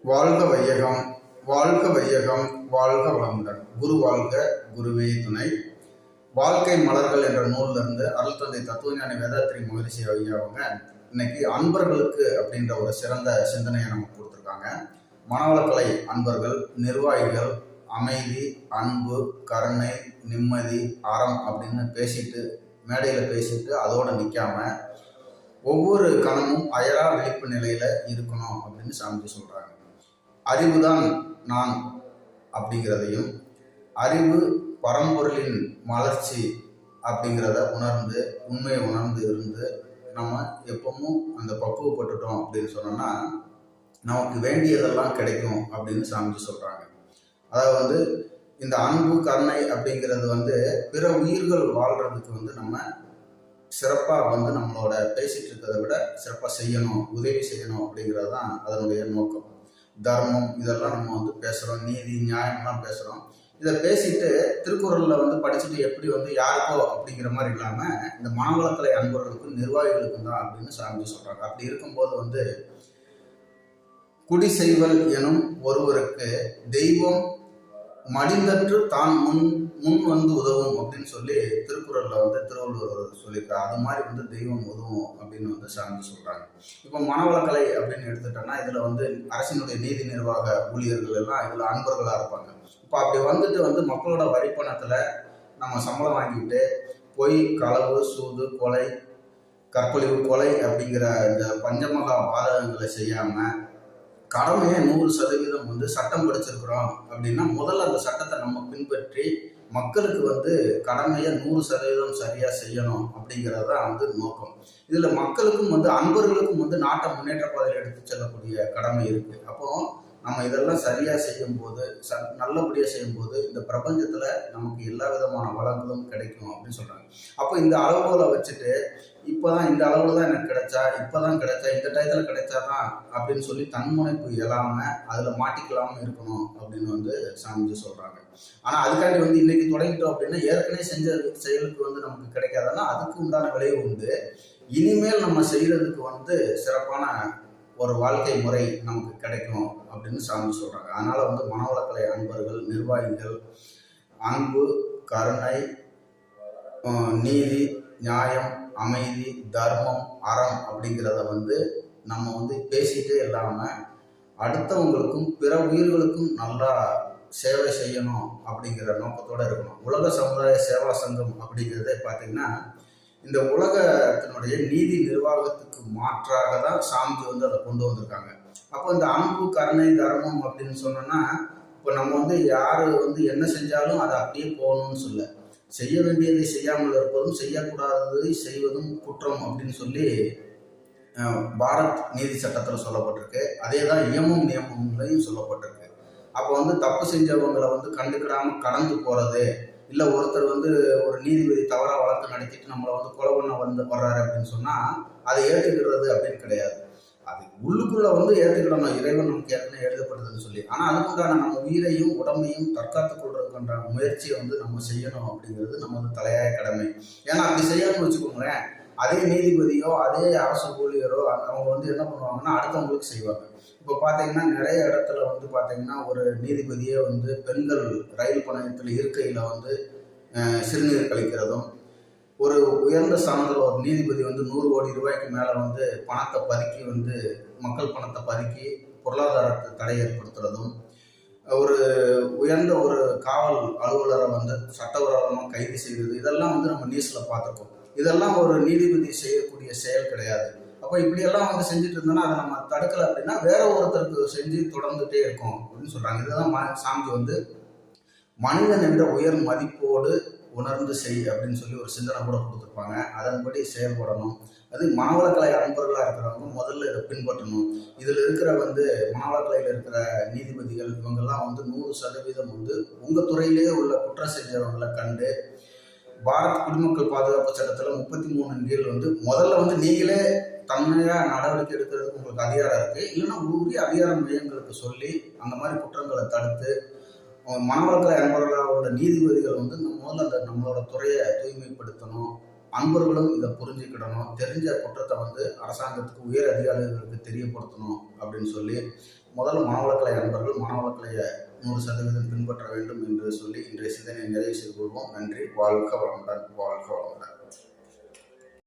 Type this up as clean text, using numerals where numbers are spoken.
வாழ்க வையகம், வாழ்க வையகம், வாழ்க வளமுடன். குரு வாழ்க, குருவே துணை. வாழ்க்கை மலர்கள் என்ற நூலிலிருந்து அருள் தந்தை தத்துவஞானி வேதாத்ரி மகரிஷி ஐயா அவங்க இன்னைக்கு அன்பர்களுக்கு அப்படின்ற ஒரு சிறந்த சிந்தனையை நமக்கு கொடுத்துருக்காங்க. மனவளக்கலை அன்பர்கள், நிர்வாகிகள், அமைதி, அன்பு, கருணை, நிம்மதி, அறம் அப்படின்னு பேசிட்டு மேடையில் பேசிட்டு அதோடு நிற்காம ஒவ்வொரு கணமும் அயரா விழிப்பு நிலையில இருக்கணும் அப்படின்னு சாமிஜி சொல்றாங்க. அறிவுதான் நான் அப்படிங்கிறதையும், அறிவு பரம்பொருளின் மலர்ச்சி அப்படிங்கிறத உணர்ந்து, உண்மையை உணர்ந்து இருந்து நம்ம எப்பவும் அந்த பக்குவப்பட்டுட்டோம் அப்படின்னு சொன்னோம்னா நமக்கு வேண்டியதெல்லாம் கிடைக்கும் அப்படின்னு சாமிஜி சொல்றாங்க. அதாவது இந்த அன்பு, கருணை அப்படிங்கிறது பிற உயிர்கள் வாழ்றதுக்கு நம்ம சிறப்பாக நம்மளோட பேசிட்டு இருக்கிறத விட சிறப்பாக செய்யணும், உதவி செய்யணும் அப்படிங்கிறது தான் அதனுடைய நோக்கம். தர்மம் இதெல்லாம் நம்ம பேசுகிறோம், நீதி நியாயம்லாம் பேசுகிறோம். இதை பேசிட்டு திருக்குறளில் படிச்சுட்டு எப்படி யாருக்கோ அப்படிங்கிற மாதிரி இல்லாமல் இந்த மனவளக்கலை அன்பர்களுக்கும் நிர்வாகிகளுக்கும் தான் அப்படின்னு சாமிஜி சொல்கிறாங்க. அப்படி இருக்கும்போது குடி செய்வல் எனும் ஒருவருக்கு தெய்வம் மடிந்தற்று தான் முன் உதவும் அப்படின்னு சொல்லி திருக்குறளில் திருவள்ளுவர் சொல்லியிருக்காரு. அது மாதிரி தெய்வம் உதவும் அப்படின்னு சாமி சொல்கிறாங்க. இப்போ மனவளக்கலை அப்படின்னு எடுத்துட்டோம்னா இதில் அரசினுடைய நீதி நிர்வாக ஊழியர்கள் எல்லாம் இதில் அன்பர்களாக இருப்பாங்க. இப்போ அப்படி மக்களோட வரிப்பணத்தில் நம்ம சம்பளம் வாங்கிட்டு பொய், களவு, சூது, கொலை, கற்பழிவு, கொலை அப்படிங்கிற இந்த பஞ்சமகா பாதகங்களை செய்யாமல் கடமையை 100% சட்டம் படிச்சிருக்கிறோம் அப்படின்னா முதல்ல அந்த சட்டத்தை நம்ம பின்பற்றி மக்களுக்கு கடமையை 100% சரியாக செய்யணும் அப்படிங்கிறது தான் நோக்கம். இதில் மக்களுக்கும் அன்பர்களுக்கும் நாட்டை முன்னேற்ற பாதையில் எடுத்து செல்லக்கூடிய கடமை இருக்குது. அப்போ நம்ம இதெல்லாம் சரியாக செய்யும்போது, நல்லபடியாக செய்யும்போது இந்த பிரபஞ்சத்தில் நமக்கு எல்லா விதமான வளங்களும் கிடைக்கும் அப்படின்னு சொல்கிறாங்க. அப்போ இந்த அளவுகளை வச்சுட்டு இப்போதான் இந்த அளவுல தான் எனக்கு கிடைச்சா, இப்போதான் கிடைச்சா, இந்த டயத்தில் கிடைச்சாதான் அப்படின்னு சொல்லி தன்முனைப்பு இயலாமல் அதில் மாட்டிக்கலாமல் இருக்கணும் அப்படின்னு சாமிஜி சொல்கிறாங்க. ஆனால் அதுக்காண்டி இன்னைக்கு தொடங்கிட்டோம் அப்படின்னா ஏற்கனவே செஞ்ச செயலுக்கு நமக்கு கிடைக்காதுன்னா அதுக்கு உண்டான விளைவு உண்டு. இனிமேல் நம்ம செய்கிறதுக்கு சிறப்பான ஒரு வாழ்க்கை முறை நமக்கு கிடைக்கும் அப்படின்னு சாமி சொல்கிறாங்க. அதனால் மனவளக்கலை அன்பர்கள், நிர்வாகிகள் அன்பு, கருணை, நீதி, நியாயம், அமைதி, தர்மம், அறம் அப்படிங்கிறத நம்ம பேசிகிட்டே இல்லாமல் அடுத்தவங்களுக்கும் பிற உயிர்களுக்கும் நல்லா சேவை செய்யணும் அப்படிங்கிற நோக்கத்தோடு இருக்கணும். உலக சமுதாய சேவா சங்கம் அப்படிங்கிறத பார்த்திங்கன்னா இந்த உலகத்தினுடைய நீதி நிர்வாகத்துக்கு மாற்றாக தான் சாமிஜி அதை கொண்டு வந்திருக்காங்க. அப்போ இந்த அன்பு, கருணை, தர்மம் அப்படின்னு சொன்னோன்னா இப்போ நம்ம யார் என்ன செஞ்சாலும் அதை அப்படியே போகணும்னு சொல்ல, செய்ய வேண்டியதை செய்யாமல் இருப்பதும் செய்யக்கூடாததை செய்வதும் குற்றம் அப்படின்னு சொல்லி பாரத் நீதி சட்டத்தில் சொல்லப்பட்டிருக்கு. அதே தான் இயமும் நியமங்களையும் சொல்லப்பட்டிருக்கு. அப்போ தப்பு செஞ்சவங்களை கண்டுக்கிடாமல் கடந்து போகிறது, இல்லை ஒருத்தர் ஒரு நீதிபதி தவறாக வழக்கு நடத்திட்டு நம்மளை கொலை பண்ண வர்றாரு அப்படின்னு சொன்னால் அதை ஏற்றுக்கிறது அப்படின்னு கிடையாது. அது உள்ளுக்குள்ளே ஏற்றுக்கிடணும், இறைவன் நமக்கு ஏற்கனவே எழுதப்படுதுன்னு சொல்லி. ஆனால் அதுக்குண்டான நம்ம உயிரையும் உடம்பையும் தற்காத்துக் கொள்றதுக்குன்ற முயற்சியை நம்ம செய்யணும் அப்படிங்கிறது நமது தலையாய கடமை. ஏன்னா அப்படி செய்யணும்னு வச்சுக்கோங்களேன், அதே நீதிபதியோ அதே அரசு ஊழியரோ அவங்க என்ன பண்ணுவாங்கன்னா அடுத்தவங்களுக்கு செய்வாங்க. இப்போ பார்த்தீங்கன்னா நிறைய இடத்துல பார்த்தீங்கன்னா ஒரு நீதிபதியே பெண்கள் ரயில் பயணத்தில் இருக்கையில் சிறுநீர் கழிக்கிறதும், ஒரு உயர்ந்த ஸ்தானத்தில் ஒரு நீதிபதி 100 கோடி ரூபாய்க்கு மேலே பணத்தை பதுக்கி மக்கள் பணத்தை பதுக்கி பொருளாதாரத்தை தடை ஏற்படுத்துறதும், ஒரு உயர்ந்த ஒரு காவல் அலுவலரை சட்டவிரோதமாக கைது செய்வது, இதெல்லாம் நம்ம நியூஸில் பார்த்துருக்கோம். இதெல்லாம் ஒரு நீதிபதி செய்யக்கூடிய செயல் கிடையாது. அப்போ இப்படியெல்லாம் செஞ்சுட்டு இருந்தோம்னா அதை நம்ம தடுக்கலை அப்படின்னா வேற ஒருத்தருக்கு செஞ்சு தொடர்ந்துட்டே இருக்கும் அப்படின்னு சொல்கிறாங்க. இதுதான் சாமிஜி மனிதன் என்ற உயர் மதிப்போடு உணர்ந்து செய் அப்படின்னு சொல்லி ஒரு சிந்தனை கூட கொடுத்துருப்பாங்க. அதன்படி செயல்படணும். அது மனவளக்கலை அன்பர்களாக இருக்கிறவங்க முதல்ல இதை பின்பற்றணும். இதில் இருக்கிற மனவளக்கலையில் இருக்கிற நீதிபதிகள் இவங்கெல்லாம் 100% உங்கள் துறையிலேயே உள்ள குற்றம் செஞ்சவங்களை கண்டு பாரத் குடிமக்கள் பாதுகாப்பு சட்டத்தில் 33 கீழ் முதல்ல நீங்களே தன்மையாக நடவடிக்கை எடுக்கிறதுக்கு உங்களுக்கு அதிகாரம் இருக்குது. இல்லைன்னா உரிய அதிகார மையங்களுக்கு சொல்லி அந்த மாதிரி குற்றங்களை தடுத்து மனவளக்கலை அன்பர்களாக உள்ள நீதிபதிகள் முதல்ல நம்மளோட துறையை தூய்மைப்படுத்தணும். அன்பர்களும் இதை புரிஞ்சுக்கிடணும். தெரிஞ்ச குற்றத்தை அரசாங்கத்துக்கு உயர் அதிகாரிகளுக்கு தெரியப்படுத்தணும் அப்படின்னு சொல்லி முதல்ல மனவளக்கலை அன்பர்கள் மனவளக்கலையை 100% பின்பற்ற வேண்டும் என்று சொல்லி இன்றைய சிந்தனை நிறைவு செய்து கொள்வோம். நன்றி. வாழ்க வளமுடன். வாழ்க வளமுடன்.